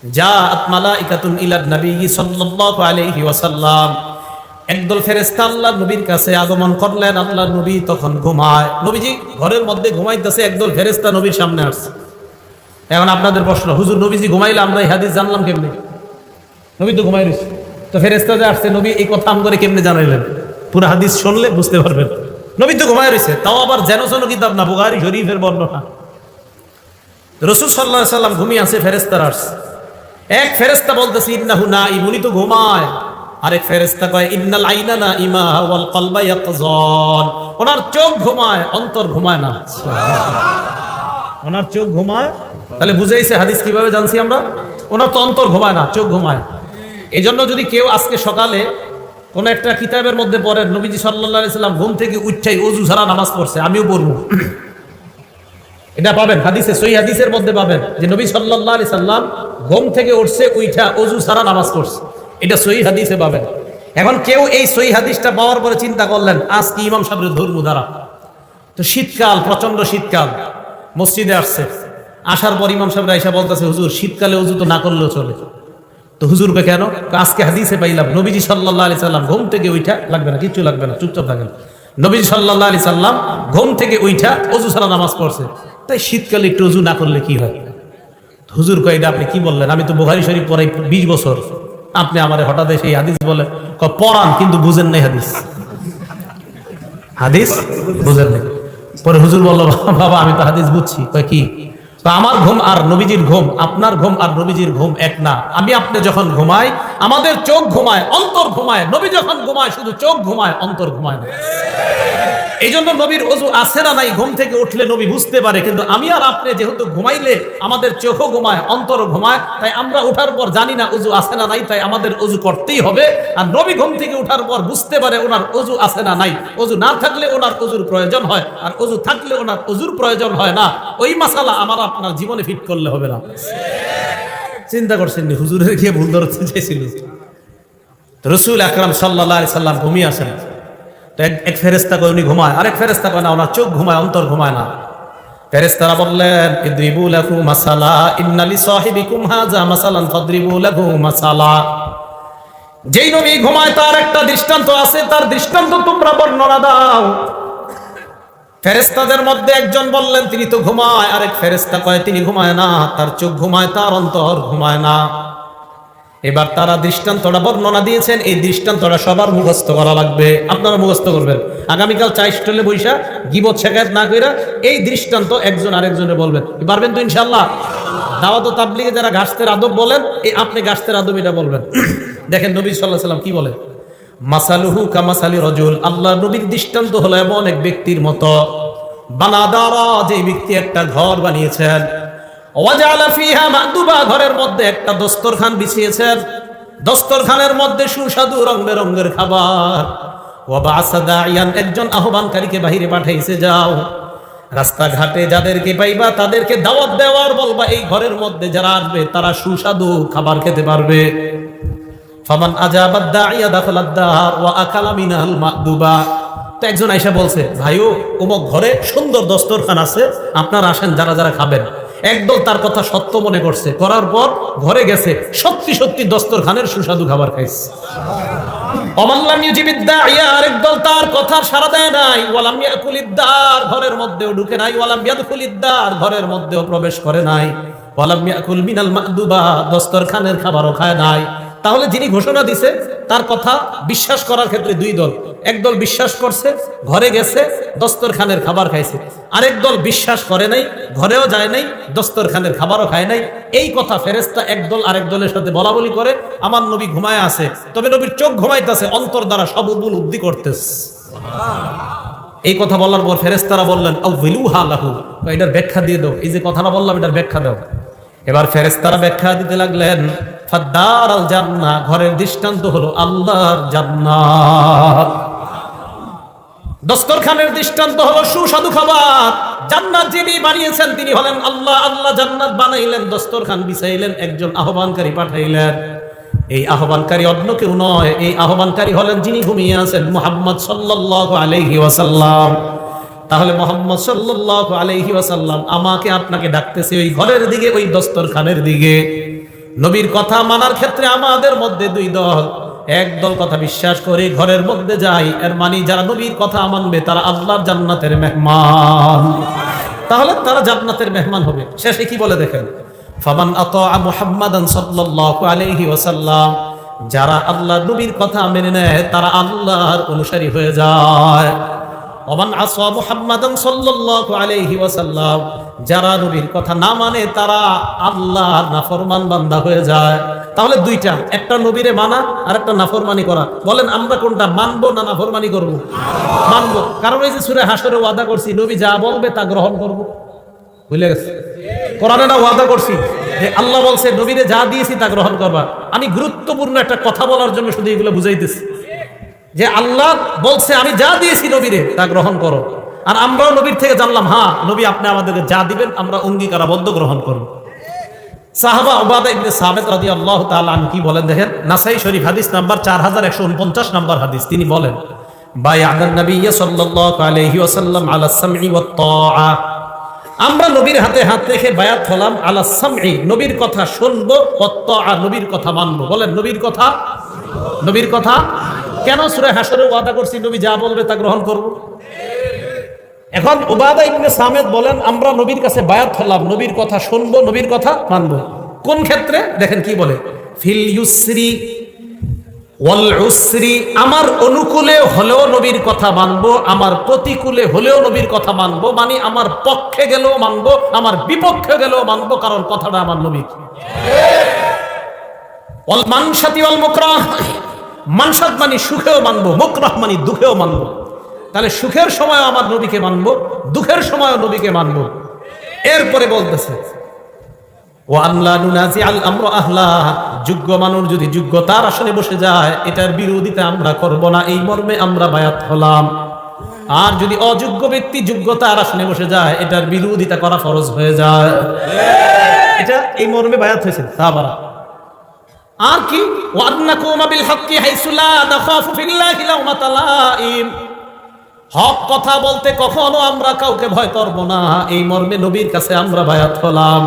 জাআত মালাইকাতুন ইলা নবী সাল্লাল্লাহু আলাইহি ওয়াসাল্লাম। একদল ফেরেশতা আল্লাহর নবীর কাছে আগমন করলেন। আল্লাহর নবী তখন ঘুমায়। নবীজি ঘরের মধ্যে ঘুমাইতেছে, একদল ফেরেশতা নবীর সামনে আসছে। এখন আপনাদের প্রশ্ন, হুজুর নবীজি ঘুমাইলে আমরা এই হাদিস জানলাম কেমনে? নবী তো ঘুমাই রয়েছে, তো ফেরেশতা যে আসছে নবী এই কথা আম করে কেমনে জানাইলেন? পুরো হাদিস শুনলে বুঝতে পারবেন। নবী তো ঘুমাই রয়েছে, তাও আবার যেন কিতাব না, বুখারী শরীফের বর্ণনা। রাসূল সাল্লাল্লাহু আলাইহি সাল্লাম ঘুমিয়ে আছে, ফেরেশতারা আসছে। এক ফেরেশতা বলতেছে ইন্নাহু নাঈম, উনি তো ঘুমায়। আরেক ফেরেশতা কয় ইন্নাল আইনা নাঈমা ওয়াল কলবা ইয়াকযান, ওনার চোখ ঘুমায়, অন্তর ঘুমায় না। ওনার চোখ ঘুমায়, তাহলে বুঝাইছে হাদিস কিভাবে জানছি আমরা? ওনার তো অন্তর ঘুমায় না, চোখ ঘুমায়। এই জন্য যদি কেউ আজকে সকালে কোন একটা কিতাবের মধ্যে পড়েন নবীজি সাল্লাল্লাহু আলাইহি সাল্লাম ঘুম থেকে উঠাই ওযু ছাড়া নামাজ পড়ছে, আমিও পড়বো, এটা পাবেন হাদিসে, সহিহ হাদিসের মধ্যে পাবেন যে নবী সাল্লাল্লাহু আলাইহি সাল্লাম ঘুম থেকে উঠছে, উঠা ওযু ছাড়া নামাজ পড়ছে, এটা সহিহ হাদিসে পাবেন। এখন কেউ এই সহিহ হাদিসটা পাওয়ার পরে চিন্তা করলেন আজ কি ইমাম সাহেবের ধর্ম দ্বারা, তো শীতকাল, প্রচন্ড শীতকাল, মসজিদে আসছে। আসার পর ইমাম সাহেব আয়েশা বলতেছে হুজুর শীতকালে ওযু তো না করলেও চলে। তো হুজুর কে কেন? আজকে হাদিসে পাইলাম নবীজি সাল্লাল্লাহু আলাইহি সাল্লাম ঘুম থেকে উঠা, লাগবে না, কিচ্ছু লাগবে না, চুপচাপ থাকেন, নবীজি সাল্লাল্লাহু আলাইহি সাল্লাম ঘুম থেকে উঠা ওযু ছাড়া নামাজ পড়ছে, তাই শীতকালে একটু ওযু না করলে কি হয়? হুজুর কয় এটা আপনি কি বললেন? আমি তো বুখারী শরীফ পড়াই 20 বছর, আপনি আমারে হঠাৎ এই হাদিস বলে পড়ান, কিন্তু বুঝেন নাই হাদিস, হাদিস বুঝেন নাই। পরে হুজুর বলল বাবা আমি তো হাদিস বুঝছি। কয় কি? তো আমার ঘুম আর নবীজির ঘুম, আপনার ঘুম আর নবীজির ঘুম এক না। আমি আপনি যখন ঘুমাই আমাদের চোখ ঘুমায়, অন্তর ঘুমায়। নবী যখন ঘুমায় শুধু চোখ ঘুমায়, অন্তর ঘুমায় না। এই জন্য নবীর ওযু আছে না নাই ঘুম থেকে উঠলে নবী বুঝতে পারে, কিন্তু আমি আর আপনি যেহেতু ঘুমাইলে আমাদের চোখও ঘুমায়, অন্তরও ঘুমায়, তাই আমরা উঠার পর জানি না ওযু আছে না নাই, তাই আমাদের ওযু করতেই হবে। আর নবী ঘুম থেকে উঠার পর বুঝতে পারে ওনার ওযু আছে না নাই, ওযু না থাকলে ওনার ওযুর প্রয়োজন হয়, আর ওযু থাকলে ওনার ওযুর প্রয়োজন হয় না। ওই মাসালা আমার আপনার জীবনে ফিট করলে হবে না। চিন্তা করছেন নি হুজুরের গিয়ে ভুল ধরতে চাইছিল? রাসূল আকরাম সাল্লাল্লাহু আলাইহি সাল্লাম ঘুমিয়ে আসেন। এক ফেরেশতা কয় উনি ঘুমায়, আরেক ফেরেশতা কয় না ওনার চোখ ঘুমায়, অন্তর ঘুমায় না। ফেরেশতারা বললেন ইদরিবু লাহু মাসালা ইন্না লিসাহিবিকুম হাযা মাসালান ফাদরিবু লাহু মাসালা। যেই নবী ঘুমায় তার একটা দৃষ্টান্ত আছে, তার দৃষ্টান্ত তোমরা বর্ণনা দাও। ফেরেশতাদের মধ্যে একজন বললেন তিনি তো ঘুমায়, আরেক ফেরেশতা কয় তিনি ঘুমায় না, তার চোখ ঘুমায়, তার অন্তর ঘুমায় না। এবার তারা দৃষ্টান্তটা বর্ণনা দিয়েছেন, এই দৃষ্টান্তটা সবার মুখস্থ করা লাগবে, আপনারা মুখস্থ করবেন। আগামীকাল চা স্টলে বৈশা গীবত শেখায়ত না কইরা এই দৃষ্টান্ত একজন আরেকজনের বলবেন। পারবেন তো ইনশাআল্লাহ? দাওয়াত ও তাবলীগে যারা গাছতের আদব বলেন, এই আপনি গাছতের আদব এটা বলবেন। দেখেন নবী সাল্লাল্লাহু আলাইহি ওয়াসাল্লাম কি বলেন, মাসালুহু কামাসালি রাজুল, আল্লাহ নবীর দৃষ্টান্ত হলো এমন এক ব্যক্তির মতো, বানাদারা, যে ব্যক্তি একটা ঘর বানিয়েছেন, ওয়াজালা ফিহা মাদুবা, ঘরের মধ্যে একটা দস্তরখান বিছিয়েছেন, দস্তরখানের মধ্যে সুস্বাদু রং বেরঙের খাবার। ওয়া বা'সা দাইয়ান, একজন আহ্বানকারীকে বাহিরে পাঠাইছে, যাও রাস্তাঘাটে যাদেরকে পাইবা তাদেরকে দাওয়াত দেওয়ার বলবা এই ঘরের মধ্যে যারা আসবে তারা সুস্বাদু খাবার খেতে পারবে। ফামান আজাবাদ দাইয়া দাখালাদ দার ওয়া আকালা মিনাল মাদুবা। তো একজন আয়েশা বলছে ভাইও অমুক ঘরে সুন্দর দস্তরখান আছে, আপনারা আসেন, যারা যারা খাবেন। একদল তার কথা সত্য মনে করছে, করার পর ঘরে গেছে, সত্যি সত্যি দস্তরখানের সুস্বাদু খাবার খাইছে। অমাল্লাম ইউজিবিদ দাইয়া, আরেকদল তার কথা সাড়া দেয় নাই, ওয়ালাম ইয়াকুলিদ দার, ঘরের মধ্যেও ঢুকে নাই, ওয়ালাম ইয়াদখুলিদ দার, ঘরের মধ্যেও প্রবেশ করে নাই, ওয়ালাম ইয়াকুল মিনাল মাদুবা, দস্তরখানের খাবারও খায় নাই। তাহলে যিনি ঘোষণা দিছে তার কথা বিশ্বাস করার ক্ষেত্রে দুই দল, একদল বিশ্বাস করছে, ঘরে গেছে, দস্তরখানের খাবার খাইছে, আরেক দল বিশ্বাস করে নাই, ঘরেও যায় নাই, দস্তরখানের খাবারও খায় নাই। এই কথা ফেরেশতা একদল আরেক দলের সাথে বলা বলি করে, আমার নবী ঘুমায় আছে, তবে নবীর চোখ ঘুমাইতেছে, অন্তর দ্বারা সব উপলব্ধি করতেছে। এই কথা বলার পর ফেরেশতারা বললেন আউযিলুহা লাহু, এটার ব্যাখ্যা দিয়ে দাও, এই যে কথাটা বললাম এটার ব্যাখ্যা দাও। এবার ফেরেশতারা ব্যাখ্যা দিতে লাগলেন, ফাদ্দারাল জান্নাহ, ঘরের দৃষ্টান্ত হলো আল্লাহর জান্নাত, দস্তরখানের দৃষ্টান্ত হলো সুস্বাদু খাবার। জান্নাত যিনি বানিয়েছেন তিনি হলেন আল্লাহ, আল্লাহ জান্নাত বানাইলেন, দস্তরখান বিছাইলেন, একজন আহ্বানকারী পাঠাইলেন। এই আহ্বানকারী অন্য কেউ নয়, এই আহ্বানকারী হলেন যিনি ঘুমিয়ে আছেন, মুহাম্মদ সাল্লাল্লাহু আলাইহি ওয়াসাল্লাম। তাহলে মুহাম্মদ সাল্লাল্লাহু আলাইহি ওয়াসাল্লাম আমাকে আপনাকে ডাকতেছে ওই ঘরের দিকে, ওই দস্তরখানের দিকে। নবীর কথা মানার ক্ষেত্রে আমাদের মধ্যে দুই দল। এক দল কথা বিশ্বাস করে ঘরের মধ্যে যায়, এর মানে যারা নবীর কথা মানবে তারা আল্লাহর জান্নাতের মেহমান, তাহলে তারা জান্নাতের মেহমান হবে। শেষে কি বলে দেখেন, ফামান আতা মুহাম্মাদান সাল্লাল্লাহু আলাইহি ওয়াসাল্লাম, যারা আল্লাহর নবীর কথা মেনে নেয় তারা আল্লাহর অনুসারী হয়ে যায়। ওমান আসা মুহাম্মাদান সাল্লাল্লাহু আলাইহি ওয়াসাল্লাম, যারা নবীর কথা না মানে তারা আল্লাহর নাফরমান বান্দা হয়ে যায়। তাহলে দুইটা, একটা নবীরে মানা আর একটা নাফরমানি করা। বলেন আমরা কোনটা মানবো না নাফরমানি করব? মানবো, কারণ এই যে সূরা হাশরে ওয়াদা করছি নবী যা বলবে তা গ্রহণ করব। ভুলে গেছে? কোরআনে না ওয়াদা করছি যে আল্লাহ বলছে নবীরে যা দিয়েছি তা গ্রহণ করবা। আমি গুরুত্বপূর্ণ একটা কথা বলার জন্য শুধু এগুলো বুঝাইতেছি যে আল্লাহ বলছে আমি যা দিয়েছি নবীরে তা গ্রহণ করো, আর আমরাও নবীর থেকে জানলাম হ্যাঁ নবী আপনি আমাদেরকে যা দিবেন আমরা অঙ্গীকারাবদ্ধ গ্রহণ করব। সাহাবা উবাদা ইবনে সামিত রাদিয়াল্লাহু তাআলা আনহু কি বলেন দেখেন, নাসাই শরীফ হাদিস নাম্বার 4149 নম্বর হাদিস। তিনি বলেন বায়া'আন নবী সাল্লাল্লাহু আলাইহি ওয়াসাল্লাম আলা সামঈ ওয়াত তাআ, আমরা নবীর হাতে হাত রেখে বায়াত হলাম আলা সামঈ, নবীর কথা শুনবো, ওয়াত তাআ, নবীর কথা মানবো। বলেন নবীর কথা, নবীর কথা কেন সূরা হাশরে ওয়াদা করছি নবী যা বলবে তা গ্রহণ করব। এখন উবাদা ইবনে সামিত বলেন আমরা নবীর কাছে বায়াত হলাম, নবীর কথা শুনবো, নবীর কথা মানবো। কোন ক্ষেত্রে দেখেন কি বলে, ফিল ইউসরি ওয়াল উসরি, আমার অনুকূলে হলেও নবীর কথা মানবো, আমার প্রতিকূলে হলেও নবীর কথা মানবো। মানে আমার পক্ষে গেলেও মানবো, আমার বিপক্ষে গেলেও মানবো, কারণ কথাটা আমার নবীর। ওয়াল মানশাতি ওয়াল মুকরাহ, মানসাদ মানে সুখেও মানবো, মুকরাহ মানে দুঃখেও মানবো। তাহলে সুখের সময় আমার নবীকে মানবো, দুঃখের সময় নবীকে মানবো। এরপরে বলতেছে ওয়া আল্লা নুনাজি আল আমর আহলা, যোগ্য মানুষ যদি যোগ্যতার আসনে বসে যায় এটার বিরোধিতা আমরা করব না, এই মর্মে আমরা বায়াত হলাম। আর যদি অযোগ্য ব্যক্তি যোগ্যতার আসনে বসে যায় এটার বিরোধিতা করা ফরজ হয়ে যায়। এটা এই মর্মে বায়াত হয়েছে সাহাবারা। আর কি ওয়ান্নাকুমা বিল হক্কি হাইসু লা নাখাফু ফিল্লাহি লাওমাতা লাইম, হক কথা বলতে কখনো আমরা কাউকে ভয় করব না, এই মর্মে নবীর কাছে আমরা বায়াত হলাম।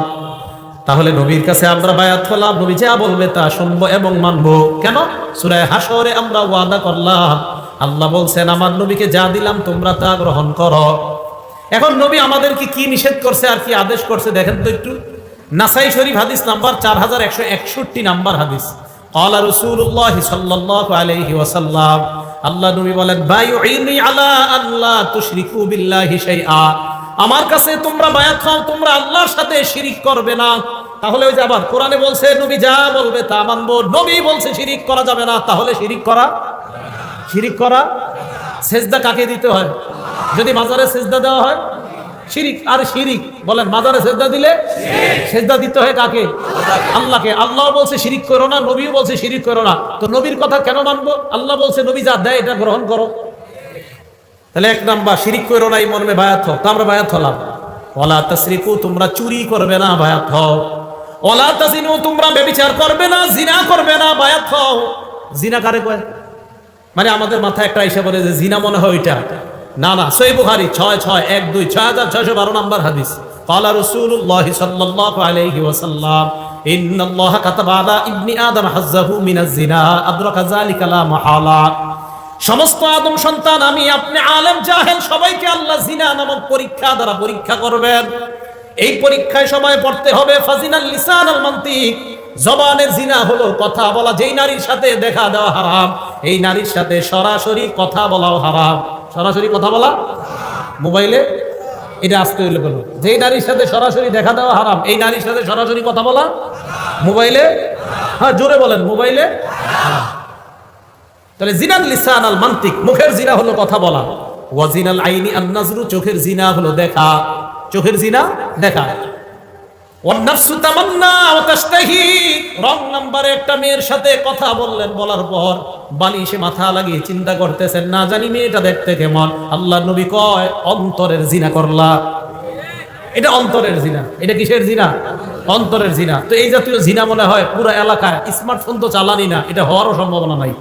তাহলে নবীর কাছে আমরা বায়াত হলাম, নবী যা বলবে তা শুনবো এবং মানবো। কেন? সূরা হাশরে আমরা ওয়াদা করলাম, আল্লাহ বলছেন আমার নবীকে যা দিলাম তোমরা তা গ্রহণ করো। এখন নবী আমাদেরকে কি নিষেধ করছে আর কি আদেশ করছে দেখেন তো একটু। নাসাই শরীফ হাদিস নাম্বার 4161 নাম্বার হাদিস, ক্বালা রাসূলুল্লাহ সাল্লাল্লাহু আলাইহি ওয়াসাল্লাম, আল্লাহ নবী বলেন বায়ুইনি আলা আল্লা তুশরিকু বিল্লাহি শাইআ, আমার কাছে তোমরা বায়াত হও তোমরা আল্লাহর সাথে শিরিক করবে না। তাহলে ওই যে আবার কোরআনে বলছে নবী যা বলবে তা মানবো, নবী বলছে শিরিক করা যাবে না, তাহলে শিরিক করা, শিরিক করা। সেজদা কাকে দিতে হয়? যদি মাজারে সেজদা দেওয়া হয় শিরিক। আর শিরিক বলেন মাজারে সেজদা দিলে সেজদা দিতে হয় কাকে? আল্লাহকে। আল্লাহ বলছে শিরিক করো না, নবীও বলছে শিরিক করো না, তো নবীর কথা কেন মানবো? আল্লাহ বলছে নবী যা দেয় এটা গ্রহণ করো। তাহলে এক নাম্বার শিরিক করো না, এই মর্মে বায়াত হও, তো আমরা বায়াত হলাম। ওয়ালা তাসরিকু, তোমরা চুরি করবে না, বায়াত হও। ওয়ালা তাজিনু, তোমরা ব্যভিচার করবে না, জিনা করবে না, বায়াত হও। জিনা কারে কয়? মানে আমাদের মাথায় একটা এসে বলে যে জিনা মনে হয় ওইটা, না না, সহিহ বুখারী 6612 6612 নাম্বার হাদিস। ক্বালা রাসূলুল্লাহ সাল্লাল্লাহু আলাইহি ওয়াসাল্লাম ইন্নাল্লাহা কাতাবা আলা ইবনি আদম হাজ্জাহু মিনাজ জিনা আদরাকা যালিকা লা মাহালা, সমস্ত আদম সন্তান আমি আপনি আলেম জাহেল সবাইকে আল্লাহ জিনা নামক পরীক্ষা দ্বারা পরীক্ষা করবেন। এই পরীক্ষায় সময় পড়তে হবে ফাজিনাল লিসান আল মান্তিক, জবানের জিনা হলো কথা বলা। যেই নারীর সাথে দেখা দেওয়া হারাম, এই নারীর সাথে সরাসরি কথা বলাও হারাম। সরাসরি কথা বলা মোবাইলে, এটা আসতে হইলে বলো। যেই নারীর সাথে সরাসরি দেখা দেওয়া হারাম, এই নারীর সাথে সরাসরি কথা বলা মোবাইলে, হ্যাঁ জোরে বলেন, মোবাইলে হারাম। তাহলে জিনাল লিসান আল মান্তিক, মুখের জিনা হলো কথা বলা। ওয়া জিনাল আইনি আন নাজরু, চোখের জিনা হলো দেখা, চোখের জিনা দেখা। ওয়ান নাফসু তামান্না ওয়া তাশতাহি, রং নাম্বারে একটা মেয়ের সাথে কথা বললেন, বলার পর বালিশে মাথা লাগিয়ে চিন্তা করতেছেন না জানি মেয়েটা দেখতে কেমন। আল্লাহ নবী কয় অন্তরের জিনা করলা, এটা অন্তরের জিনা। এটা কিসের জিনা? অন্তরের জিনা। তো এই জাতীয় জিনা মনে হয় পুরো এলাকায়, স্মার্টফোন তো চালানি না, এটা হওয়ারও সম্ভাবনা নাই।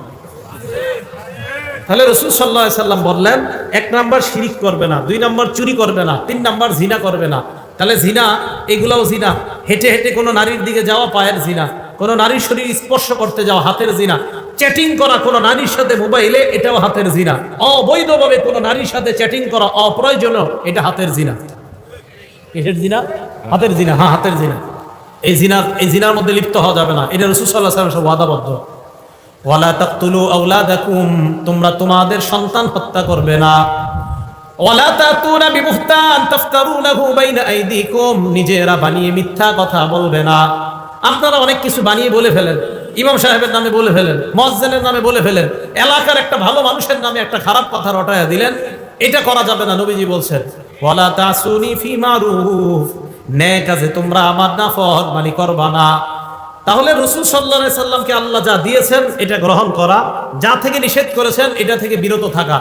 তাহলে রাসূল সাল্লাল্লাহু আলাইহি সাল্লাম বললেন এক নাম্বার শিরিক করবে না, দুই নাম্বার চুরি করবে না, তিন নাম্বার জিনা করবে না। তাহলে জিনা, এগুলাও জিনা। হেঁটে হেঁটে কোনো নারীর দিকে যাওয়া পায়ের জিনা, কোন নারীর শরীর স্পর্শ করতে যাওয়া হাতের জিনা, চ্যাটিং করা কোন নারীর সাথে মোবাইলে, এটাও হাতের জিনা, অবৈধভাবে কোন নারীর সাথে চ্যাটিং করা অপ্রয়োজনীয়, এটা হাতের জিনা। কিসের জিনা? হাতের জিনা। হ্যাঁ, হাতের জিনা। এই জিনার মধ্যে লিপ্ত হওয়া যাবে না, এটা রাসূল সাল্লাল্লাহু আলাইহি ওয়াসাল্লাম ওয়াদাবদ্ধ। ওয়ালা তাকতুলু আওলাদাকুম, তোমরা তোমাদের সন্তান হত্যা করবে না। ওয়ালা তাতুনা বিবুহতান তাফতারুনাহু বাইনা আইদিকুম, নিজেরা বানিয়ে মিথ্যা কথা বলবে না। আপনারা অনেক কিছু বানিয়ে বলে ফেলেন, ইমাম সাহেবের নামে বলে ফেলেন, মুয়াজ্জিনের নামে বলে ফেলেন, এলাকার একটা ভালো মানুষের নামে একটা খারাপ কথা রটায়া দিলেন, এটা করা যাবে না। নবীজি বলছেন ওয়ালা তাসুনি ফি মারুফ, নেক কাজে তোমরা আমার নাফরমানি করবা না। তাহলে রাসূল সাল্লাল্লাহু আলাইহি সাল্লামকে আল্লাহ যা দিয়েছেন এটা গ্রহণ করা, যা থেকে নিষেধ করেছেন এটা থেকে বিরত থাকা।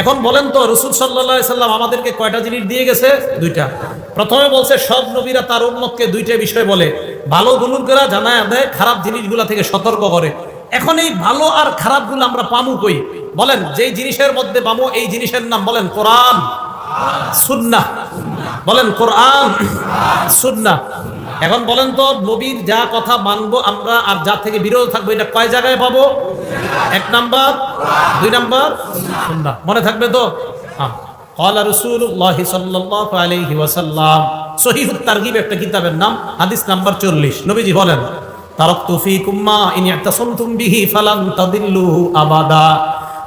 এখন বলেন তো, রাসূল সাল্লাল্লাহু আলাইহি সাল্লাম আমাদেরকে কয়টা জিনিস দিয়ে গেছে? দুইটা। প্রথমে বলছে সব নবীরা তার উম্মতকে দুইটা বিষয় বলে, ভালো গুণগুলা জানায় দেয়, খারাপ জিনিসগুলা থেকে সতর্ক করে। এখন এই ভালো আর খারাপগুলো আমরা পামু কই? বলেন, যেই জিনিসের মধ্যে পামু এই জিনিসের নাম বলেন কোরআন সুন্নাহ। বলেন কোরআন সুন্নাহ। এখন বলেন তো, নবীর যা কথা মানবো আমরা আর যা থেকে বিরত থাকবো, এটা কয় জায়গায় পাবো? এক নাম্বার, দুই নাম্বার সুন্নাহ। মনে থাকবে তো? হ্যাঁ। ক্বালা রাসূলুল্লাহ সাল্লাল্লাহু আলাইহি ওয়াসাল্লাম, সহিহুত তারগিব একটা কিতাবের নাম, হাদিস নাম্বার 40। নবীজি বলেন তারাকতু ফীকুম মা ইন ইতাসামতুম বিহি ফালান তাদিল্লু আবাদা,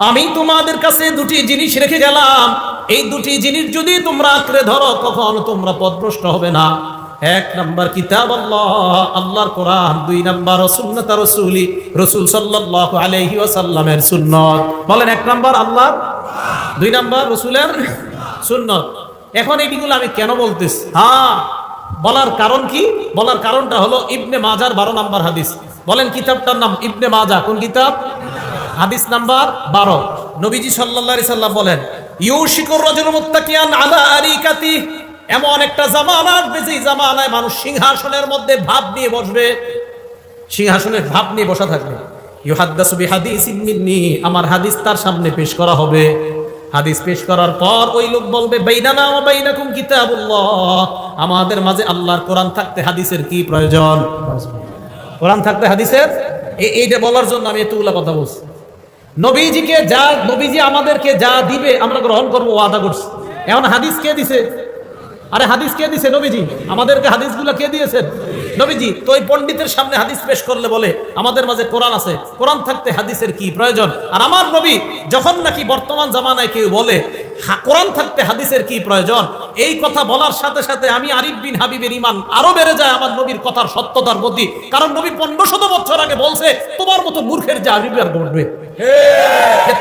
আমি তোমাদের কাছে দুটি জিনিস রেখে গেলাম, এই দুটি জিনিস যদি তোমরা আঁকড়ে ধরো কখনো তোমরা পথভ্রষ্ট হবে না। এক নাম্বার কিতাব আল্লাহ, আল্লাহর কোরআন। দুই নাম্বার সুন্নাত রাসূলি, রাসূল সাল্লাল্লাহু আলাইহি ওয়াসাল্লামের সুন্নাত। বলেন, এক নাম্বার আল্লাহ, দুই নাম্বার রাসূলের সুন্নাত। এখন এইগুলো আমি কেন বলতেছি? হ্যাঁ, বলার কারণ কি? বলার কারণটা হলো ইবনে মাজার 12 নাম্বার হাদিস। বলেন কিতাবটার নাম ইবনে মাজা। কোন কিতাব? হাদিস নাম্বার 12। নবীজি সাল্লাল্লাহু আলাইহি সাল্লাম বলেন ইউশিকুর রাজুলু মুত্তাকিয়ান আলা আরিকাতি, এমন একটা জামানা আসবে যে জামানায় মানুষ সিংহাসনের মধ্যে ভাব নিয়ে বসবে, সিংহাসনের ভাব নিয়ে বসা থাকবে। ইউহাদ্দাসু বিহাদিসিন মিন্নি, আমার হাদিস তার সামনে পেশ করা হবে। হাদিস পেশ করার পর ওই লোক বলবে বাইনানা ওয়া বাইনাকুম কিতাবুল্লাহ, আমাদের মাঝে আল্লাহর কোরআন থাকতে হাদিসের কি প্রয়োজন? কোরআন থাকতে হাদিসের, এইটা বলার জন্য আমি এতগুলা কথা বলছি। নবীজিকে যা, নবীজি আমাদেরকে যা দিবে আমরা গ্রহণ করবো, ওয়াদা করছি। এখন হাদিস কে দিছে? আরে হাদিস কে দিছে? নবীজি। আমাদেরকে হাদিসগুলো কে দিয়েছেন? নবীজি। তো ওই পণ্ডিতের সামনে হাদিস পেশ করলে বলে আমাদের মাঝে কোরআন আছে, কোরআন থাকতে হাদিসের কি প্রয়োজন? আর আমার নবী যখন নাকি বর্তমান জামানায় কেউ বলে কোরআন থাকতে হাদিসের কি প্রয়োজন, এই কথা বলার সাথে সাথে আমি আরিফ বিন হাবিবের ঈমান আরো বেড়ে যায় আমার নবীর কথার সত্যতার প্রতি। কারণ নবী 1500 বছর আগে বলছে তোমার মতো মূর্খের যে আরিফ আর করবে,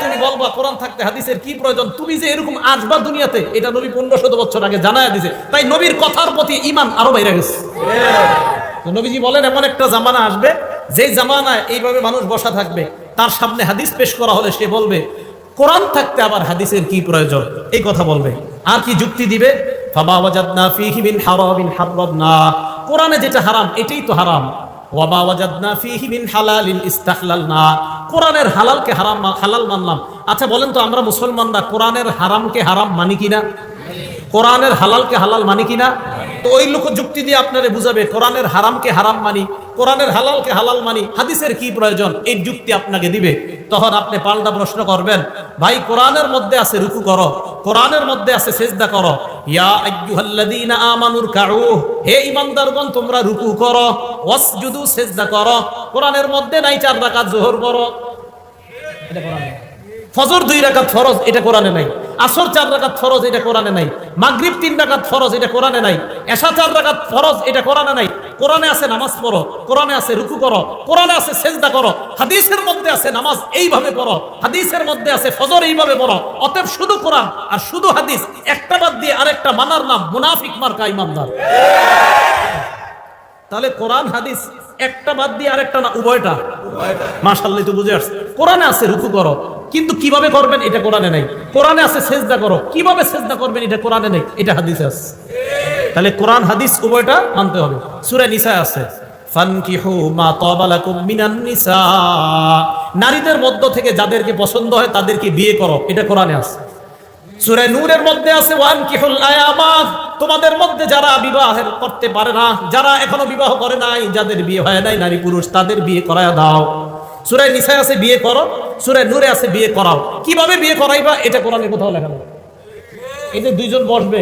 তুমি বলবা কোরআন থাকতে হাদিসের কি প্রয়োজন, তুমি যে এরকম আসবা দুনিয়াতে, এটা নবী 1500 বছর আগে জানায় দিয়েছে। তাই নবীর কথার প্রতি ঈমান আরো বাইরে গেছে। তো নবীজি বলেন এমন একটা জামানা আসবে যেই জামানায় এইভাবে মানুষ বসা থাকবে, তার সামনে হাদিস পেশ করা হলে সে বলবে কোরআন থাকতে আবার হাদিসের কি প্রয়োজন, এই কথা বলবে। আর কি যুক্তি দিবে? ফামা ওয়াজাদনা ফীহি মিন হারামিন হারামনা, কোরআনে যেটা হারাম এটাই তো হারাম। ওয়ামা ওয়াজাদনা ফীহি মিন হালালিন ইস্তাহলালনা, কোরআনের হালালকে হারাম হালাল মানলাম। আচ্ছা বলেন তো, আমরা মুসলমানরা কোরআনের হারামকে হারাম মানি কিনা? কোরআনের হালালকে হালাল মানি কিনা? তো ওই লোক যুক্তি দিয়ে আপনারে বুঝাবে কোরআনের হারামকে হারাম মানি, কোরআনের হালালকে হালাল মানি, হাদিসের কি প্রয়োজন, এই যুক্তি আপনাকে দিবে। তখন আপনি পাল্টা প্রশ্ন করবেন, ভাই কোরআনের মধ্যে আছে রুকু করো, কোরআনের মধ্যে আছে সিজদা করো, ইয়া আইয়ুহাল্লাযীনা আমানুর কাউ, হে ঈমানদারগণ তোমরা রুকু করো, ওয়াসজুদু সিজদা করো। কোরআনের মধ্যে নাই 4 রাকাত যোহর করো, এটা কোরআনে। ফজর 2 রাকাত ফরজ, এটা কোরআনে নাই। আসর 4 রাকাত ফরজ, এটা কোরআনে নাই। মাগরিব 3 রাকাত ফরজ, এটা কোরআনে নাই। এশা 4 রাকাত ফরজ, এটা কোরআনে নাই। কোরআনে আছে নামাজ পড়ো, কোরআনে আছে রুকু করো, কোরআনে আছে সিজদা করো, হাদিসের মধ্যে আছে নামাজ এইভাবে পড়ো, হাদিসের মধ্যে আছে ফজর এইভাবে পড়ো। অতএব শুধু কোরআন আর শুধু হাদিস, একটা বাদ দিয়ে আরেকটা মানার নাম মুনাফিক মার্কা ইমানদার। তাহলে কোরআন হাদিস একটা বাদ দিয়ে আরেকটা না, উভয়টা। মাশাআল্লাহ, তো বুঝে আসছে। কোরআনে আছে রুকু করো, কিন্তু কিভাবে করবেন এটা কোরআনে নাই। কোরআনে আছে সিজদা করো, কিভাবে সিজদা করবেন এটা কোরআনে নাই, এটা হাদিসে আছে। তাহলে কোরআন হাদিস উভয়টা মানতে হবে। সূরা নিসা আছে ফানকিহু মা তাবা লাকুম মিনান নিসা, নারীদের মধ্য থেকে যাদেরকে পছন্দ হয় তাদেরকে বিয়ে করো, এটা কোরআনে আছে। সূরা নূরের মধ্যে আছে ওয়ানকিহুল আয়ামা, তোমাদের মধ্যে যারা বিবাহ করতে পারে না, যারা এখনো বিবাহ করে নাই, যাদের বিয়ে হয় নাই, নারী পুরুষ, তাদের বিয়ে করায় দাও। সূরা নিসায় আছে বিয়ে করো, সূরা নূরে আছে বিয়ে করাও। কিভাবে বিয়ে করাইবা এটা কোরআনে কোথাও লেখা নেই। এই যে দুইজন বসবে,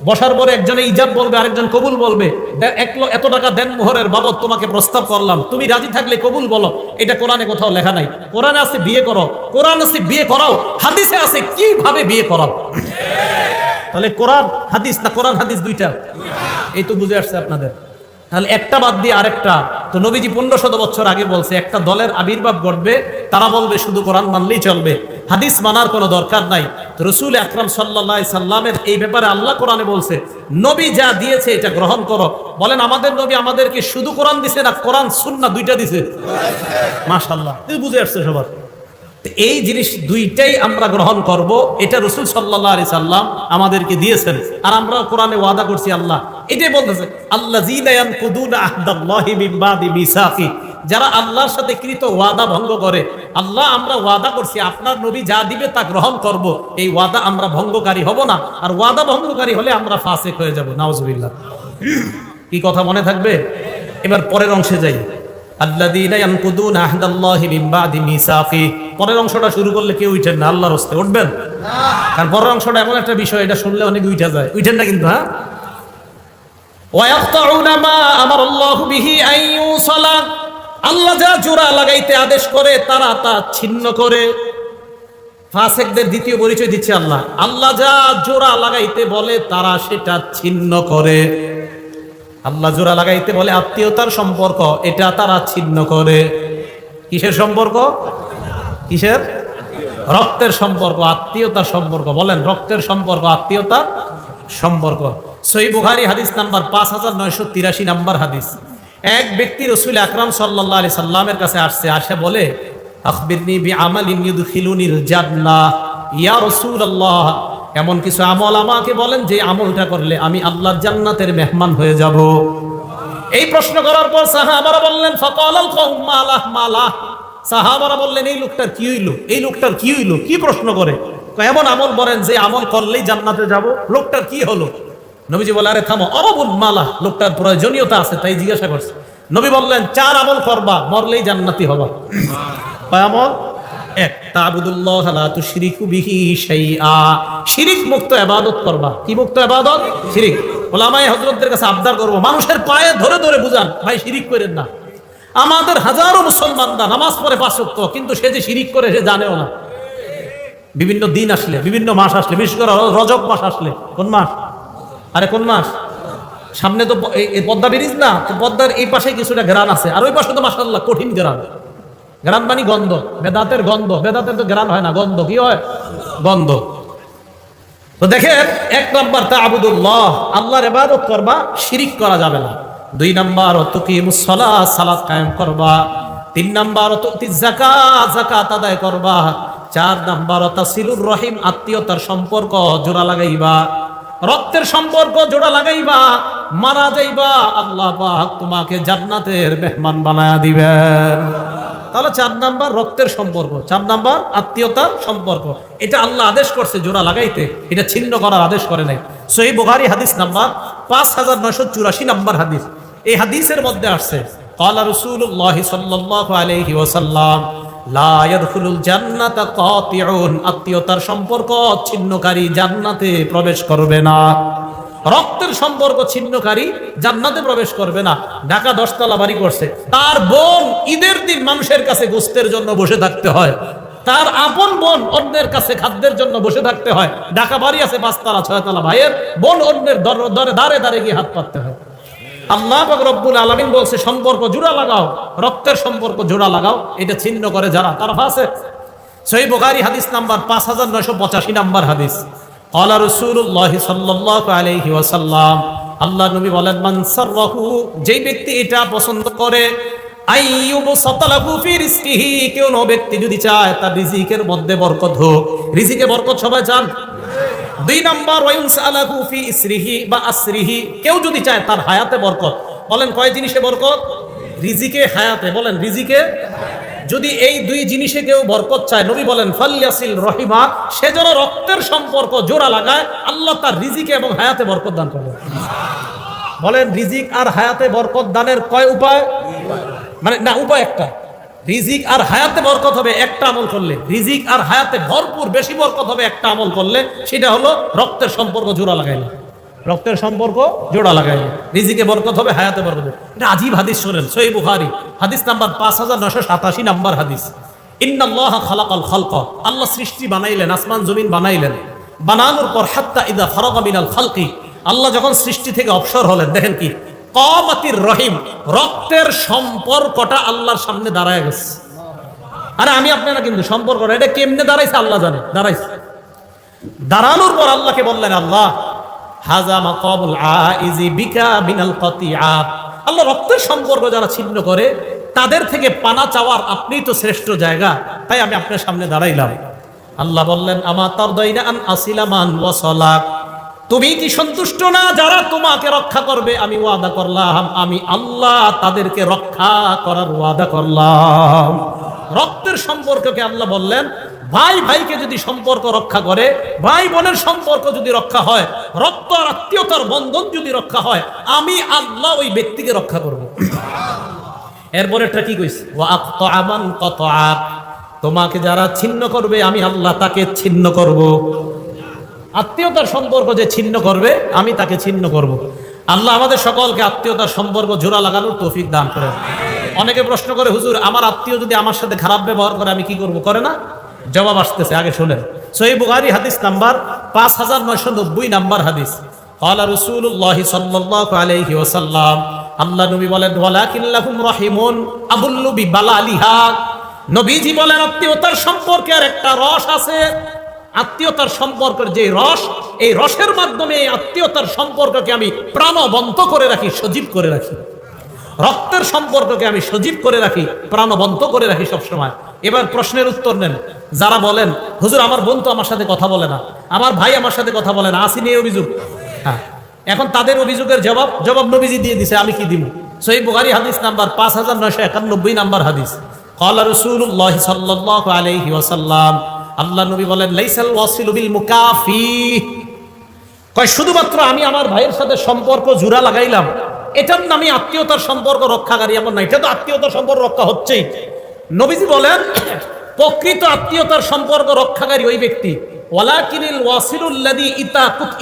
বসার পরে একজনে ইজাব বলবে, আরেকজন কবুল বলবে, এত টাকা দেন মোহরের বাবদ তোমাকে প্রস্তাব করলাম, তুমি রাজি থাকলে কবুল বলো, এটা কোরআনে কোথাও লেখা নাই। কোরআনে আছে বিয়ে করো, কোরআন আছে বিয়ে করাও, হাদিসে আছে কিভাবে বিয়ে করাও। তাহলে কোরআন হাদিস না কোরআন হাদিস দুইটা, এই তো বুঝে আসছে আপনাদের। তাহলে একটা বাদ দিয়ে আরেকটা, তো নবীজি 1500 বছর আগে বলছে একটা দলের আবির্ভাব ঘটবে, তারা বলবে শুধু কোরআন মানলেই চলবে, হাদিস মানার কোনো দরকার নাই। তো রাসূল আকরাম সাল্লাল্লাহু আলাইহি সাল্লামের এই ব্যাপারে আল্লাহ কোরআনে বলছে, নবী যা দিয়েছে এটা গ্রহণ করো। বলেন আমাদের নবী আমাদেরকে শুধু কোরআন দিছে না কোরআন সুন্নাহ দুইটা দিছে? মাশাআল্লাহ, তুই বুঝে আসছে সবার। এই জিনিস দুইটাই আমরা গ্রহণ করব, এটা রাসূল সাল্লাল্লাহু আলাইহি সাল্লাম আমাদেরকে দিয়েছেন, আর আমরা কোরআনে ওয়াদা করছি। আল্লাহ এটাই বলতেছে, আল্লাযীনা ইয়ানকুদুনা আহদাল্লাহি মিন বাদি মিসাকি, যারা আল্লাহর সাথে কৃত ওয়াদা ভঙ্গ করে। আল্লাহ আমরা ওয়াদা করছি আপনার নবী যা দিবে তা গ্রহণ করব, এই ওয়াদা আমরা ভঙ্গকারী হব না, আর ওয়াদা ভঙ্গকারী হলে আমরা ফাসিক হয়ে যাব। নাউজুবিল্লাহ। কি কথা মনে থাকবে? এবার পরের অংশে যাই। আল্লাযীনা ইয়ানকুদুনা আহদাল্লাহি মিন বাদি মিসাকি, পরের অংশটা শুরু করলে কেউ উঠেন না, আল্লাহর রাস্তায় উঠবেন না, কারণ পরের অংশটা এমন একটা বিষয়, এটা শুনলে অনেক উঠা যায়। উঠেন না কিন্তু, হ্যাঁ। ওয়া ইয়াকতাউনা মা আমারাল্লাহু বিহি আন ইউসালা, আল্লাহ যা জোড়া লাগাইতে আদেশ করে তারা তা ছিন্ন করে। ফাসিকদের দ্বিতীয় পরিচয় দিচ্ছে আল্লাহ, আল্লাহ যা জোড়া লাগাইতে বলে তারা সেটা ছিন্ন করে। আল্লাহ জোড়া লাগাইতে বলে আত্মীয়তার সম্পর্ক, এটা তারা ছিন্ন করে। কিসের সম্পর্ক? কিসের? রক্তের সম্পর্ক, আত্মীয়তার সম্পর্ক। বলেন রক্তের সম্পর্ক, আত্মীয়তার সম্পর্ক। সহিহ বুখারী হাদিস নাম্বার 5983 নাম্বার হাদিস। এক ব্যক্তি রাসূল আকরাম সাল্লাল্লাহু আলাইহি সাল্লামের কাছে আসছে, আসে বলে আখবিরনি বিআমালিন ইউদখিলুনিল জান্নাহ, ইয়া রাসূলুল্লাহ এমন কিছু আমল আমাকে বলেন যে আমলটা করলে আমি আল্লাহর জান্নাতের মেহমান হয়ে যাব। এই প্রশ্ন করার পর সাহাবারা বললেন, ফাকালাল কওম মালাহ, সাহাবারা বললেন এই লোকটার কি হইলো, এই লোকটার কি হইলো, কি প্রশ্ন করে, এমন আমল বলেন যে আমল করলেই জান্নাতে যাব, লোকটার কি হলো? নবীজি বলে, আরে থামো, অরবুল মালা, লোকটার প্রয়োজনীয়তা আছে তাই জিজ্ঞাসা করছে। নবী বললেন 4 আমল করবা, মরলেই জান্নাতি হবা। কয় আমল? 1, তা'বুদুল্লাহ লা তুশরিকু বিহি শাইআ, শিরিক মুক্ত ইবাদত করবা। কি মুক্ত ইবাদত? শিরিক। উলামায়ে হযরতদের কাছে আবদার করব, মানুষের পায়ে ধরে ধরে বুঝান, ভাই শিরিক করেন না। আমাদের হাজারো মুসলমানরা নামাজ পড়ে 5 ওয়াক্ত, কিন্তু সে যে শিরিক করে সে জানেও না। বিভিন্ন দিন আসলে, বিভিন্ন মাস আসলে, বিশেষ করে রজব মাস আসলে, কোন মাস? আরে কোন মাস? সামনে তো পদ্মা ব্রিজ না, তো পদ্মার এই পাশে কিছুটা গ্রান আছে, আর ওই পাশে তো মাশাআল্লাহ কঠিন গ্রান। গ্রান মানে গন্ধ, বেদাতের গন্ধ। বেদাতের তো গ্রান হয় না, গন্ধ। কি হয়? গন্ধ। তো দেখেন, 1 নাম্বার তা'বুদুল্লাহ, আল্লাহর ইবাদত করবা, শিরিক করা যাবে না। 2 নাম্বার তুকিমুস সালাত, সালাত কায়েম করবা। 3 নাম্বার তুতিজ যাকাত, যাকাত আদায় করবা। 4 নাম্বার তাসিলুর রহিম, আত্মীয়তার সম্পর্ক জোড়া লাগাইবা। রক্তের সম্পর্ক জোড়া লাগাইবা, মারা যাইবা, আল্লাহ পাক তোমাকে জান্নাতের মেহমান বানায়া দিবেন। তাহলে 4 নাম্বার রক্তের সম্পর্ক, 4 নাম্বার আত্মীয়তার সম্পর্ক, এটা আল্লাহ আদেশ করছে জোড়া লাগাইতে, এটা ছিন্ন করার আদেশ করে নাই। সহিহ বুখারী হাদিস নাম্বার 5984 নাম্বার হাদিস। এই হাদিসের মধ্যে আসছে, ক্বালা রাসূলুল্লাহ সাল্লাল্লাহু আলাইহি ওয়াসাল্লাম, লা ইয়াদখুলুল জান্নাতা কাতিউন, আত্মীয়তার সম্পর্ক ছিন্নকারী জান্নাতে প্রবেশ করবে না। রক্তের সম্পর্ক ছিন্নকারী জান্নাতে প্রবেশ করবে না। ঢাকা 10 তলা বাড়ি করছে, তার বোন ঈদের দিন মানুষের কাছে গোশতের জন্য বসে থাকতে হয়, তার আপন বোন অন্যের কাছে খাদ্যের জন্য বসে থাকতে হয়। ঢাকা বাড়ি আছে 5 তলা 6 তলা, ভাইয়ের বোন অন্যের দাঁড়ে দাঁড়ে গিয়ে হাত পাততে হয়। আল্লাহ পাক রব্বুল আলামিন বলছে সম্পর্ক জোড়া লাগাও, রক্তের সম্পর্ক জোড়া লাগাও, এটা ছিন্ন করে যারা, তারা ফাসিক। সহিহ বুখারী হাদিস নাম্বার 5985 নাম্বার হাদিস। ক্বালা রাসূলুল্লাহ সাল্লাল্লাহু আলাইহি ওয়াসাল্লাম, আল্লাহ নবী বলেন, মান সাররাহু, যেই ব্যক্তি এটা পছন্দ করে, আইয়ুব সাতালাহু ফি রিজকিহি, কেউ ব্যক্তি যদি চায় তার রিজিকের মধ্যে বরকত হোক। রিজিকে বরকত সবাই চান। 2 নাম্বার ওয়ায়ুনসালাহু ফি ইসরিহি বা আসরিহি, কেউ যদি চায় তার হায়াতে বরকত। বলেন কয় জিনিসে বরকত? রিজিকে, হায়াতে। বলেন রিজিকে, যদি এই দুই জিনিসে কেউ বরকত চায়, নবী বলেন ফালইয়াসিল রহিমা, সে যেন রক্তের সম্পর্ক জোড়া লাগায়, আল্লাহ তার রিজিকে এবং হায়াতে বরকত দান করবে। বলেন রিজিক আর হায়াতে বরকত দানের কয় উপায়? মানে না, উপায় একটা। রিজিক আর হায়াতে বরকত হবে একটা আমল করলে, রিজিক আর হায়াতে ভরপুর বেশি বরকত হবে একটা আমল করলে, সেটা হলো রক্তের সম্পর্ক জোড়া লাগাইলে। রক্তের সম্পর্ক জোড়া লাগাইলে রিজিকে বরকত হবে, হায়াতে বরকত হবে। এটা আজীব হাদিস শোনেন, সহিহ বুখারী হাদিস নাম্বার 5987 নাম্বার হাদিস। ইন্নাল্লাহা খালাকাল খালকা, আল্লাহ সৃষ্টি বানাইলেন, আসমান জমিন বানাইলেন। বানানোর পর হাত্তা ইদা ফারাগা মিনাল খালকি, আল্লাহ যখন সৃষ্টি থেকে অবসর হলেন, দেখেন কি কামাতির রহিম, রক্তের সম্পর্কটা আল্লাহর সামনে দাঁড়ায় গেছে। আরে আমি আপনারা কিন্তু সম্পর্কটা এটা কেমনে দাঁড়াইছে আল্লাহ জানে, দাঁড়াইছে। দাঁড়ানোর পর আল্লাহকে বললেন, আল্লাহ হাযা মাকামুল আইজি বিকা মিনাল কাতিআ, আল্লাহ রক্তের সম্পর্ক যারা ছিন্ন করে তাদের থেকে পানা চাওয়ার আপনিই তো শ্রেষ্ঠ জায়গা, তাই আমি আপনার সামনে দাঁড়াইলাম। আল্লাহ বললেন, আমা তারদাইনা আন আসিলা মান ওয়াসালাক, তুমি কি সন্তুষ্ট না যারা তোমাকে রক্ষা করবে? আমি ওয়াদা করলাম, আমি আল্লাহ তাদেরকে রক্ষা করার ওয়াদা করলাম। রক্তের সম্পর্ককে আল্লাহ বললেন, ভাই ভাইকে যদি সম্পর্ক রক্ষা করে, ভাই বোনের সম্পর্ক যদি রক্ষা হয়, রক্ত আর আত্মীয়তার বন্ধন যদি রক্ষা হয়, আমি আল্লাহ ওই ব্যক্তিকে রক্ষা করব। এরপরেরটা কি কইছে? ওয়া আকতা মান কাতা, তোমাকে যারা ছিন্ন করবে আমি আল্লাহ তাকে ছিন্ন করব। আত্মীয়তার সম্পর্ক যে ছিন্ন করবে আমি তাকে ছিন্ন করব। আল্লাহ আমাদের সকলকে আত্মীয়তার সম্পর্ক জোড়া লাগানোর তৌফিক দান করেন। অনেকে প্রশ্ন করে, হুজুর আমার আত্মীয় যদি আমার সাথে খারাপ ব্যবহার করে আমি কি করব? করে না? জবাব আসতেছে, আগে শুনেন। সহিহ বুখারী হাদিস নাম্বার 5990 নাম্বার হাদিস। ক্বালা রাসূলুল্লাহ সাল্লাল্লাহু আলাইহি ওয়াসাল্লাম, আল্লাহ নবী বলেন, ওয়ালাকিন লাহুম রাহিমুন আবুল্লু বিবালালিহা, নবীজি বলেন আত্মীয়তার সম্পর্কে আর একটা রস আছে। আত্মীয়তার সম্পর্কের যে রস, এই রসের মাধ্যমে এই আত্মীয়তার সম্পর্ককে আমি প্রাণবন্ত করে রাখি, সজীব করে রাখি। রক্তের সম্পর্ককে আমি সজীব করে রাখি, প্রাণবন্ত করে রাখি সবসময়। এবার প্রশ্নের উত্তর নেন। যারা বলেন, হুজুর আমার বোন তো আমার সাথে কথা বলে না, আমার ভাই আমার সাথে কথা বলে না, আসেনি এই অভিযোগ। হ্যাঁ, এখন তাদের অভিযোগের জবাব নবীজি দিয়ে দিছে, আমি কি দিব? সহিহ বুখারী হাদিস নাম্বার 5991 নাম্বার হাদিস। ক্বালা রাসূলুল্লাহ সাল্লাল্লাহু আলাইহি ওয়াসাল্লাম, আল্লাহ নবী বলেন, লাইসাল ওয়াসিলু বিল মুকাফি, কয় শুধুমাত্র আমি আমার ভাইয়ের সাথে সম্পর্ক জোড়া লাগাইলাম এটার নামই আত্মীয়তার সম্পর্ক রক্ষাকারী এমন না, এটা তো আত্মীয়তার সম্পর্ক রক্ষা হচ্ছেই। নবীজি বলেন, প্রকৃত আত্মীয়তার সম্পর্ক রক্ষাকারী ওই ব্যক্তি, ওয়ালাকিনিল ওয়াসিলুল্লাযী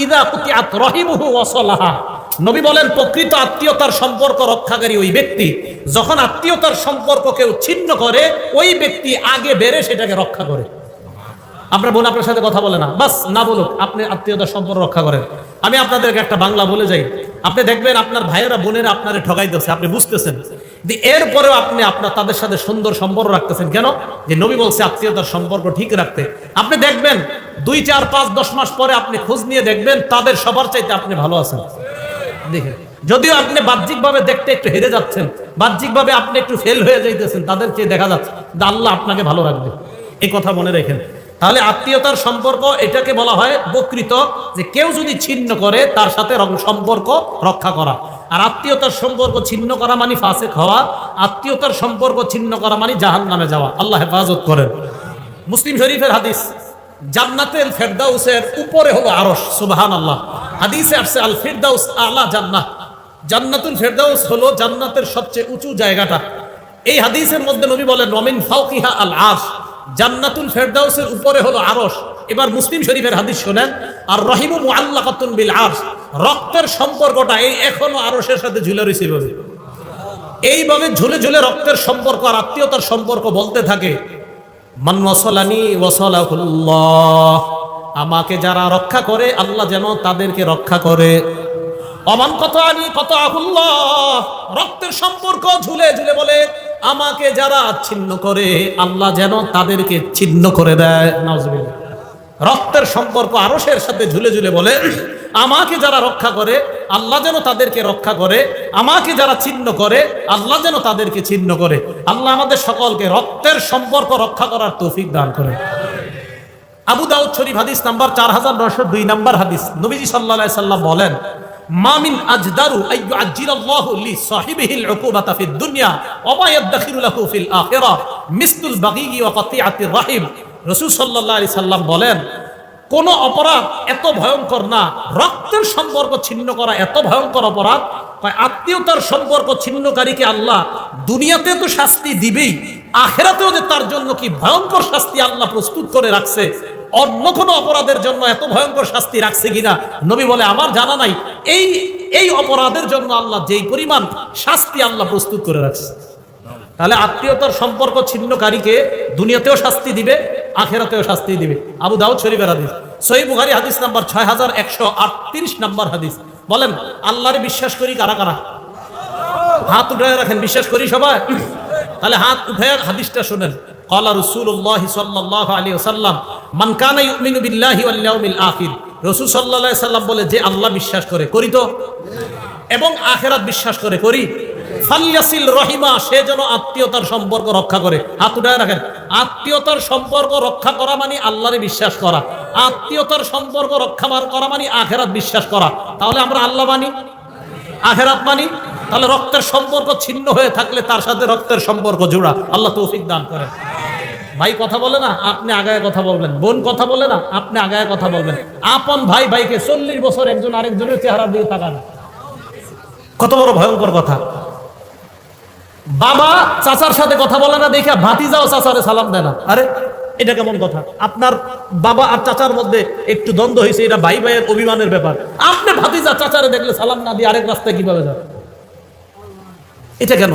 ইযা কুতিআত রাহিমুহু ওয়াসালাহা, নবী বলেন প্রকৃত আত্মীয়তার সম্পর্ক রক্ষাকারী ওই ব্যক্তি, যখন আত্মীয়তার সম্পর্ক কেউ ছিন্ন করে ওই ব্যক্তি আগে বেড়ে সেটাকে রক্ষা করে। আপনার বোন আপনার সাথে কথা বলে না, বাস না বলুক, আপনি আত্মীয়তার সম্পর্ক রক্ষা করেন। আমি আপনাদেরকে একটা বাংলা বলে যাই, আপনি দেখবেন আপনার ভাইয়েরা বোনেরা আপনারে ঠকাইতেছে, আপনি বুঝতেছেন, এরপরেও আপনি তাদের সাথে সুন্দর সম্পর্ক রাখতেছেন কেন? যে নবী বলছে আত্মীয়তার সম্পর্ক ঠিক রাখতে। আপনি দেখবেন 2, 4, 5, 10 মাস পরে আপনি খোঁজ নিয়ে দেখবেন তাদের সবার চাইতে আপনি ভালো আছেন। দেখেন, যদিও আপনি বাহ্যিকভাবে দেখতে একটু হেরে যাচ্ছেন, বাহ্যিকভাবে আপনি একটু ফেল হয়ে যাইতেছেন, তাদের চেয়ে দেখা যাচ্ছে আল্লাহ আপনাকে ভালো রাখবে, এই কথা মনে রাখেন। তাহলে আত্মীয়তার সম্পর্ক এটাকে বলা হয় প্রকৃত, যে কেউ যদি ছিন্ন করে তার সাথে সম্পর্ক রক্ষা করা। আর আত্মীয়তার সম্পর্ক ছিন্ন করা মানে ফাসিক হওয়া, আত্মীয়তার সম্পর্ক ছিন্ন করা মানে জাহান্নামে যাওয়া। আল্লাহ হেফাজত করেন। মুসলিম শরীফের হাদিস, জান্নাতুল ফেরদাউসের উপরে হলো আরশ, সুবহানাল্লাহ। হাদিসে আসছে আল ফিরদাউস আলা জান্নাহ, জান্নাতুল ফেরদাউস হলো জান্নাতের সবচেয়ে উঁচু জায়গাটা। এই হাদিসের মধ্যে নবী বলেন, ওয়ামিন ফাওকিহা আল আরশ, জান্নাতুল ফেরদাউসের উপরে হলো আরশ। এবার মুসলিম শরীফের হাদিস শুনেন, আর রহিমু মুআল্লাকাতুন বিল আরশ, রক্তের সম্পর্কটা এই এখনো আরশের সাথে ঝুলে রয়েছে। এইভাবে ঝুলে ঝুলে রক্তের সম্পর্ক আর আত্মীয়তার সম্পর্ক বলতে থাকে, মান ওয়াসালানি ওয়াসালাহুল্লাহ, আমাকে যারা রক্ষা করে আল্লাহ যেন তাদেরকে রক্ষা করে। অমান কতানি কতাহুল্লাহ, রক্তের সম্পর্ক ঝুলে ঝুলে বলে আমাকে যারা ছিন্ন করে আল্লাহ যেন তাদেরকে ছিন্ন করে দেয়। নাউজুবিল্লাহ। রক্তের সম্পর্ক আরশের সাথে ঝুলে ঝুলে বলে আমাকে যারা রক্ষা করে আল্লাহ যেন তাদেরকে রক্ষা করে, আমাকে যারা ছিন্ন করে আল্লাহ যেন তাদেরকে ছিন্ন করে। আল্লাহ আমাদের সকলকে রক্তের সম্পর্ক রক্ষা করার তৌফিক দান করে। আবু দাউদ শরীফ হাদিস নাম্বার 4902 নাম্বার হাদিস, নবীজি সাল্লাল্লাহু আলাইহি সাল্লাম বলেন, মা মিন আজদারু আইয়ু আজ্জিলাল্লাহু লি সাহিবিহিল উকুবাতা ফিদ দুনিয়া ওয়া মা ইয়াদখিরু লাহু ফিল আখিরাহ মিসলুল বাগী ওয়া কাতিআতির রাহিম। রাসূল সাল্লাল্লাহু আলাইহি সাল্লাম বলেন, কোন অপরাধ এত ভয়ঙ্কর না, রক্তের সম্পর্ক ছিন্ন করা এত ভয়ঙ্কর অপরাধ, আত্মীয়তার সম্পর্ক ছিন্নকারীকে আল্লাহ দুনিয়াতে তো শাস্তি দিবেই, আখিরাতেও যে তার জন্য কি ভয়ঙ্কর শাস্তি আল্লাহ প্রস্তুত করে রাখছে, অন্য কোনো অপরাধের জন্য এত ভয়ঙ্কর শাস্তি রাখছে কিনা নবী বলে আমার জানা নাই। এই অপরাধের জন্য আল্লাহ যেই পরিমাণ শাস্তি আল্লাহ প্রস্তুত করে রাখছে, তাহলে আত্মীয়তার সম্পর্ক ছিন্নকারীকে দুনিয়াতেও শাস্তি দিবে, আখিরাতেও শাস্তি দিবে। আবু দাউদ শরীফের হাদিস, সহিহ বুখারী হাদিস নাম্বার 6138 নাম্বার হাদিস। বলেন আল্লাহরে বিশ্বাস করি কারা কারা? হাত উঠায় রাখেন, বিশ্বাস করি সবাই? তাহলে হাত উঠায় হাদিসটা শুনেন। ক্বালা রাসূলুল্লাহ সাল্লাল্লাহু আলাইহি ওয়াসাল্লাম মান কানা ইউমিনু বিল্লাহি ওয়াল ইয়াউমিল আখির। রাসূল সাল্লাল্লাহু আলাইহি ওয়াসাল্লাম বলে, যে আল্লাহ বিশ্বাস করে, করি তো, এবং আখিরাত বিশ্বাস করে, করি, ফালইয়াসিল রহিমা, সে যেন আত্মীয়তার সম্পর্ক রক্ষা করে। হাত উঠায় রাখেন। আত্মীয়তার সম্পর্ক রক্ষা করা মানে আল্লাহরে বিশ্বাস করা, আত্মীয়তার সম্পর্ক রক্ষা করা মানে আখিরাত বিশ্বাস করা। তাহলে আমরা আল্লাহ মানি, আখিরাত মানি, তাহলে রক্তের সম্পর্ক ছিন্ন হয়ে থাকলে তার সাথে রক্তের সম্পর্ক জোড়া। আল্লাহ তৌফিক দান করেন। ভাই কথা বলে না, আপনি আগায় কথা বলবেন। বোন কথা বলে না, আপনি আগায় কথা বলবেন। আপন ভাই ভাইকে 40 বছর একজন আরেকজনের চেহারা দিয়ে তাকান, কত বড় ভয়ঙ্কর কথা। বাবা চাচার সাথে কথা বলে না দেখা ভাতিজাও চাচারে সালাম দেয় না। আরে এটা কেমন কথা? আপনার বাবা আর চাচার মধ্যে একটু দ্বন্দ্ব হয়েছে, এটা ভাই ভাইয়ের অভিমানের ব্যাপার। আপনি ভাতিজা চাচারে দেখলে সালাম না দিয়ে আরেক রাস্তায় কিভাবে যান? এটা কেন?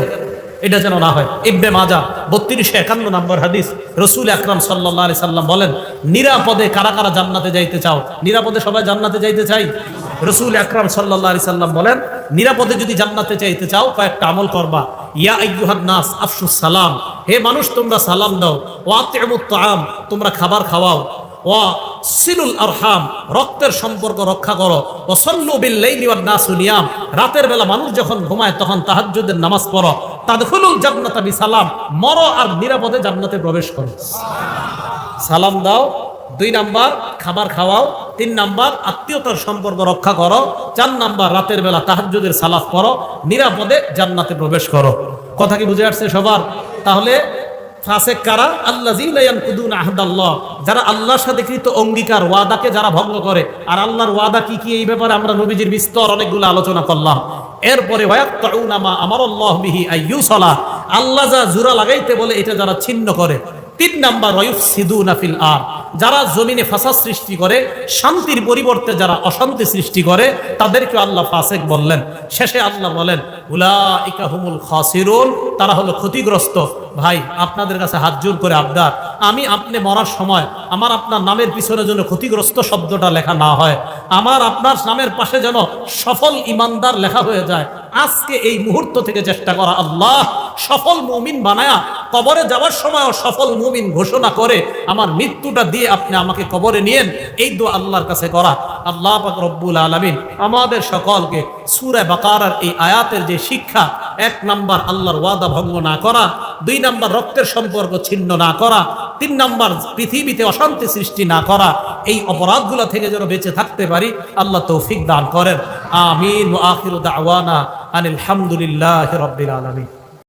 এটা যেন না হয়। ইবনে মাজাহ 3251 নম্বর হাদিস। রাসূল আকরাম সাল্লাল্লাহু আলাইহি সাল্লাম বলেন, নিরাপদে কারা কারা জান্নাতে যাইতে চাও? নিরাপদে সবাই জান্নাতে যাইতে চাই? রাসূল আকরাম সাল্লাল্লাহু আলাইহি সাল্লাম বলেন, নিরাপদে যদি জান্নাতে চাইতে চাও কয়েকটা আমল করবা। ইয়া আইয়ুহান নাস আফশুস সালাম, হে মানুষ তোমরা সালাম দাও। ওয়া আতিমুত তাআম, তোমরা খাবার খাওয়াও। ওয়া সিলুল আরহাম, রক্তের সম্পর্ক রক্ষা করো। ওয়া সাল্লু বিল লাইলি ওয়ান নাসু নিয়াম, রাতের বেলা মানুষ যখন ঘুমায় তখন তাহাজ্জুদের নামাজ পড়ো। তাদখুলুল জান্নাতা বিসালাম, মরো আর নিরাপদে জান্নাতে প্রবেশ করো। সালাম দাও, 2 নাম্বার খাবার খাওয়াও, 3 নাম্বার আত্মীয়তার সম্পর্ক রক্ষা করো, 4 নাম্বার রাতের বেলা তাহাজ্জুদের সালাত পড়ো, নিরাপদে জান্নাতে প্রবেশ করো। কথা কি বুঝে আসছে সবার? তাহলে ফাসেক কারা? আল্লাযীনা ইয়ানকুদুনা আহদাল্লাহ, যারা আল্লাহর সাথে কৃত অঙ্গীকার ওয়াদাকে যারা ভঙ্গ করে। আর আল্লাহর ওয়াদা কি কি, এই ব্যাপারে আমরা নবীজির বিস্তর অনেকগুলো আলোচনা করলাম। এরপরে ওয়ায়াকতাউনা মা আমারাল্লাহু বিহি আইয়ুসালা, আল্লাহ যা জোড়া লাগাইতে বলে এটা যারা ছিন্ন করে। 3 নাম্বার ওয়ায়ুফসিদুনা ফিল আরদ, যারা জমিনে ফাসাদ সৃষ্টি করে, শান্তির পরিবর্তে যারা অশান্তি সৃষ্টি করে, তাদেরকে আল্লাহ ফাসিক বললেন। শেষে আল্লাহ বলেন উলাইকা হুমুল খাসিরুন, তারা হলো ক্ষতিগ্রস্ত। ভাই আপনাদের কাছে হাত জোর করে আবদার, আমি আপনি মরার সময় আমার আপনার নামের পিছনে যেন ক্ষতিগ্রস্ত শব্দটা লেখা না হয়, আমার আপনার নামের পাশে যেন সফল ইমানদার লেখা হয়ে যায়। আজকে এই মুহূর্ত থেকে চেষ্টা করা, আল্লাহ সফল মুমিন বানায়া কবরে যাওয়ার সময়ও সফল মুমিন ঘোষণা করে আমার মৃত্যুটা দিয়ে আপনি আমাকে কবরে নিয়েন, এই দোয়া আল্লাহর কাছে করা। আল্লাহ পাক রব্বুল আলামিন আমাদের সকলকে সূরা বাকারার এই আয়াতের যে শিক্ষা, 1 নাম্বার আল্লাহর ওয়াদা ভঙ্গ না করা, 2 নাম্বার রক্তের সম্পর্ক ছিন্ন না করা, 3 নাম্বার পৃথিবীতে অশান্তি সৃষ্টি না করা, এই অপরাধগুলো থেকে যেন বেঁচে থাকতে পারি আল্লাহ তৌফিক দান করেন। আমিন। ওয়া আখিরু দাওয়ানা আনিল হামদুলিল্লাহি রাব্বিল আলামিন।